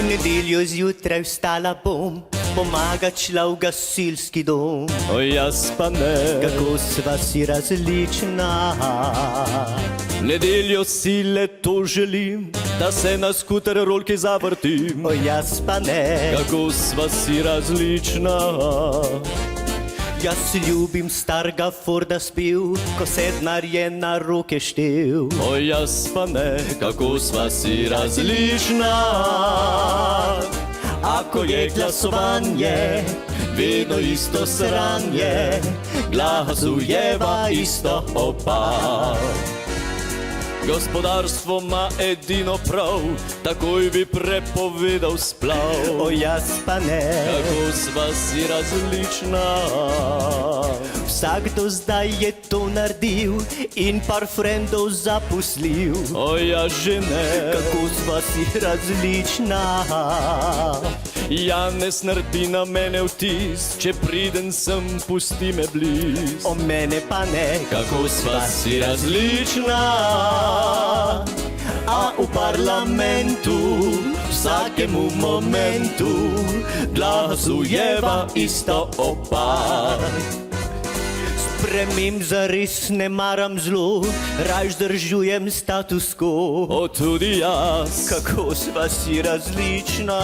nedeljo zjutraj vstala bom, pomagat šla v gasilski dom. O jaz pa ne. Kako sva si različna. Nedeljo si le to želim, da se na skuter rolki zavrtim. O jaz pa ne. Kako sva si različna. Jaz ljubim starega Forda spiv, ko se denar je na roke štel. O jaz pa ne. Kako sva si različna. Ako je glasovanje, vedno isto sranje, glasujeva isto oba. Gospodarstvo ima edino prav, takoj bi prepovedal splav. O jaz pa ne. Kako sva si različna. Vsak do zdaj je to naredil in par frendov zaposlil. O ja že ne. Kako sva si različna. Janez naredi na mene vtis, če priden sem, pusti me bliz. O mene pa ne. Kako sva si različna. A v parlamentu vsakemu momentu glasujeva isto oba. Sprememb zares ne maram zlo, raj zdržujem status quo. O tudi jaz. Kako sva si različna.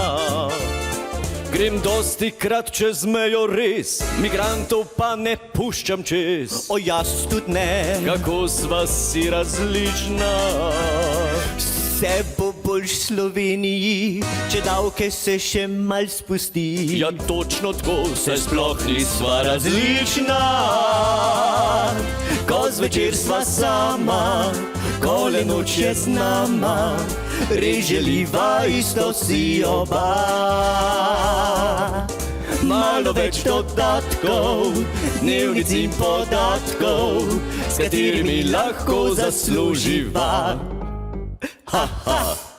Grem dosti krat čez mejo res, migrantov pa ne puščam čez. O jaz tudi ne. Kako sva si različna. Vse bo boljš v Sloveniji, če davke se še mal spusti. Ja točno tako, se sploh nisva različna. Ko zvečer sva sama, ko le noč je z nama, res želiva isto si oba. Malo več dodatkov, dnevnic in podatkov, s katerimi lahko zasluživa. Ha, ha.